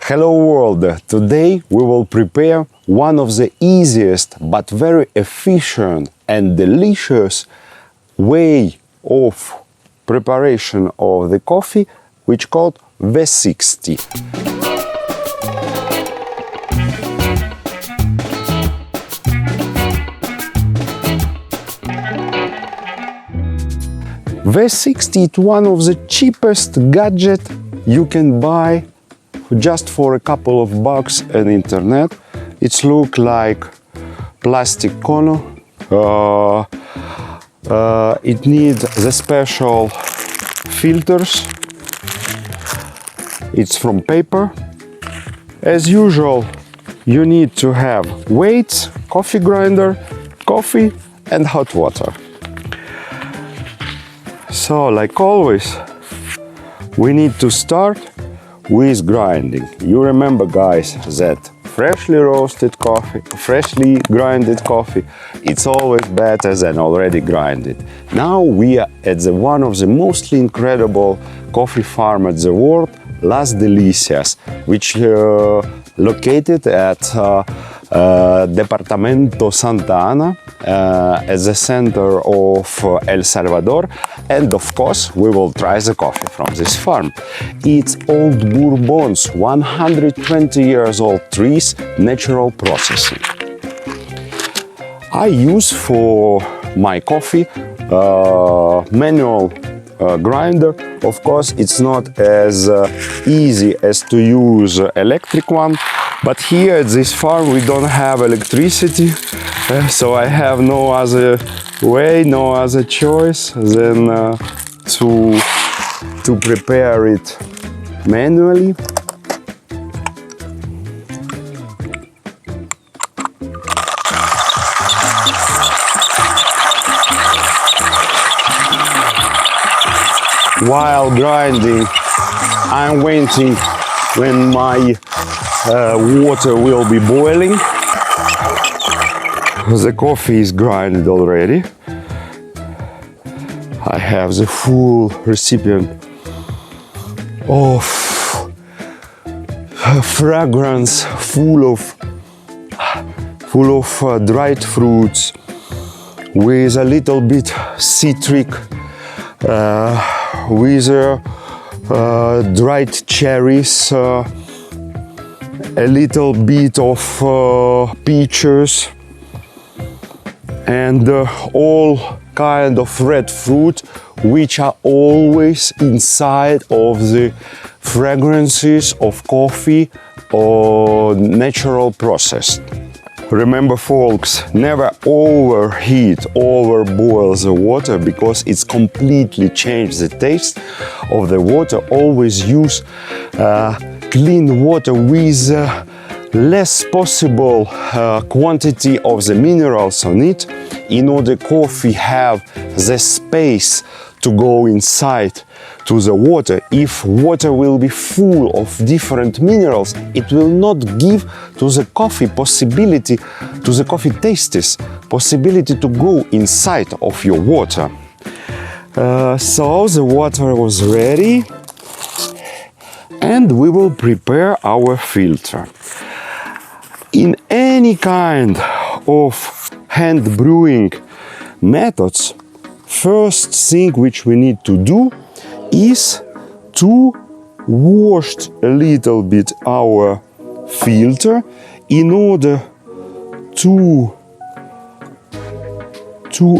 Hello world! Today we will prepare one of the easiest but very efficient and delicious way of preparation of the coffee, which called V60. V60 is one of the cheapest gadget you can buy just for a couple of bucks on internet. It looks like plastic cono. It needs the special filters. It's from paper. As usual, you need to have weights, coffee grinder, coffee and hot water. So, like always, we need to start with grinding. You remember, guys, that freshly roasted coffee, freshly grinded coffee, it's always better than already grinded. Now we are at one of the most incredible coffee farm at the world, Las Delicias, which located at Departamento Santa Ana, at the center of El Salvador, and of course we will try the coffee from this farm. It's old Bourbons, 120 years old trees, natural processing. I use for my coffee manual grinder. Of course, it's not as easy as to use electric one, but here at this farm we don't have electricity, so I have no other way, no other choice than to prepare it manually. While grinding, I'm waiting when my water will be boiling. The coffee is grinded already. I have the full recipient of fragrance, full of dried fruits, with a little bit citric, with dried cherries, a little bit of peaches, and all kind of red fruit, which are always inside of the fragrances of coffee or natural processed. Remember, folks, never overheat, overboil the water, because it's completely changed the taste of the water. Always use clean water with less possible quantity of the minerals on it, in order coffee have the space to go inside to the water. If water will be full of different minerals, it will not give to the coffee possibility, to the coffee tastes, possibility to go inside of your water. So the water was ready, and we will prepare our filter. In any kind of hand brewing methods, first thing which we need to do is to wash a little bit our filter in order to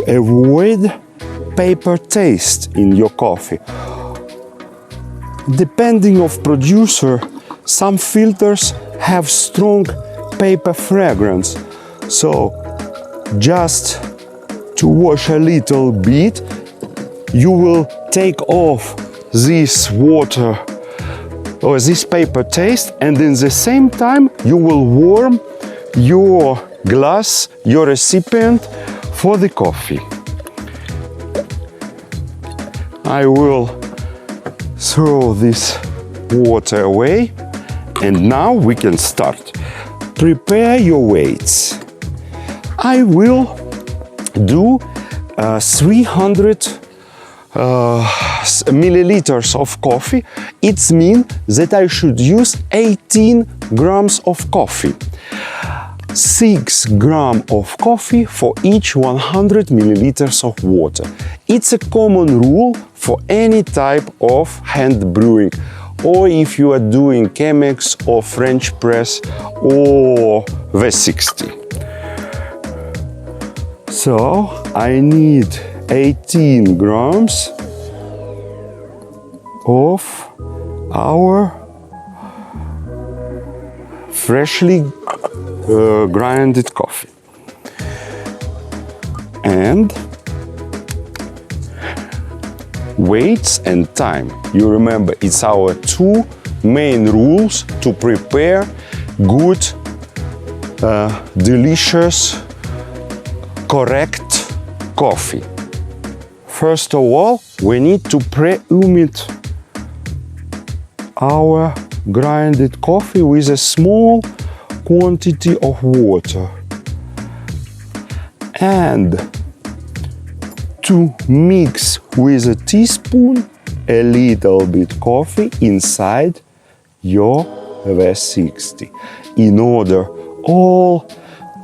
avoid paper taste in your coffee. Depending of producer, some filters have strong paper fragrance, so just to wash a little bit, you will take off this water or this paper taste, and in the same time you will warm your glass, your recipient for the coffee. I will throw this water away, and now we can start. Prepare your weights. I will do 300 milliliters of coffee, it means that I should use 18 grams of coffee. 6 grams of coffee for each 100 milliliters of water. It's a common rule for any type of hand brewing, or if you are doing Chemex or French press or V60. So I need 18 grams of our freshly grinded coffee. And weights and time. You remember, it's our two main rules to prepare good, delicious, correct coffee. First of all, we need to pre-humidify our grinded coffee with a small quantity of water, and to mix with a teaspoon a little bit coffee inside your V60, in order all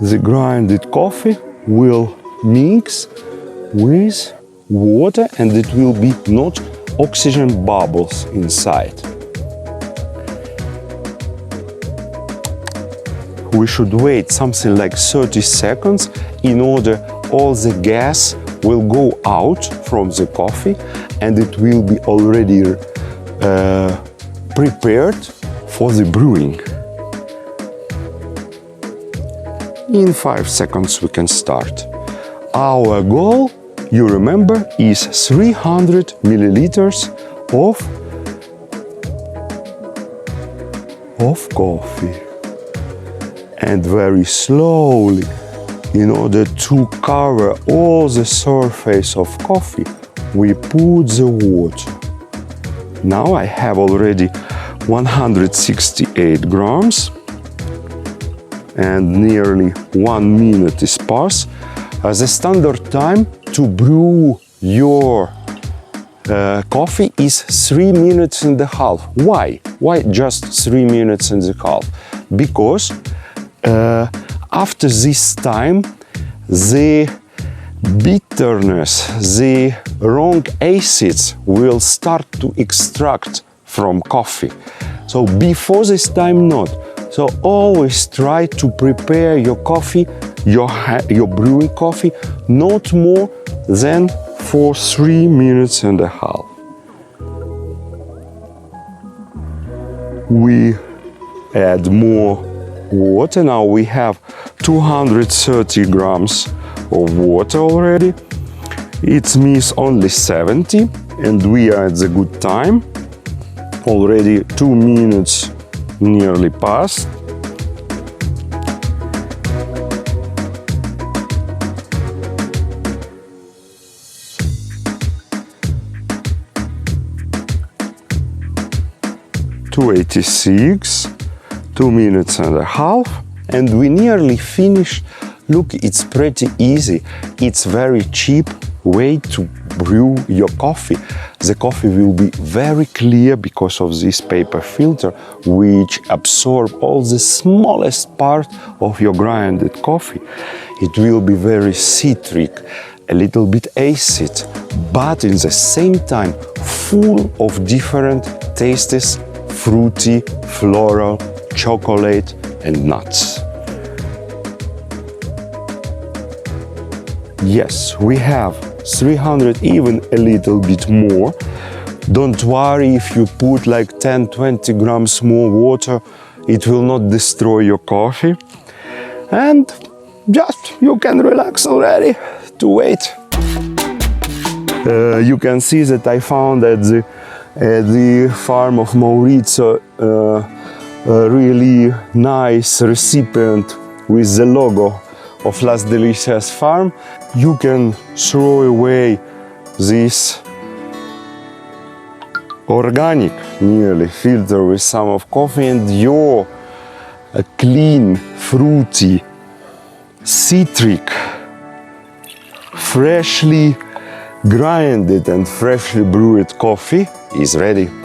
the grinded coffee will mix with water and it will be not oxygen bubbles inside. We should wait something like 30 seconds in order all the gas will go out from the coffee and it will be already prepared for the brewing. In 5 seconds we can start. Our goal, you remember, is 300 milliliters of coffee. And very slowly, in order to cover all the surface of coffee, we put the water. Now I have already 168 grams and nearly 1 minute is passed. The standard time to brew your coffee is 3 minutes and a half. Why? Why just 3 minutes and a half? Because after this time, the bitterness, the wrong acids will start to extract from coffee. So before this time, not. So always try to prepare your coffee, your brewing coffee, not more than for 3 minutes and a half. We add more water. Now we have 230 grams of water already. It means only 70 and we are at the good time. Already 2 minutes nearly passed. $2.86, 2 minutes and a half, and we nearly finished. Look, it's pretty easy. It's very cheap way to brew your coffee. The coffee will be very clear because of this paper filter, which absorb all the smallest part of your grinded coffee. It will be very citric, a little bit acid, but in the same time full of different tastes, fruity, floral, chocolate and nuts. Yes, we have 300, even a little bit more. Don't worry if you put like 10-20 grams more water, it will not destroy your coffee. And just you can relax already to wait. You can see that I found at the farm of Maurizio a really nice recipient with the logo of Las Delicias farm. You can throw away this organic nearly filter with some of coffee and your clean, fruity, citric, freshly Grinded and freshly brewed coffee is ready.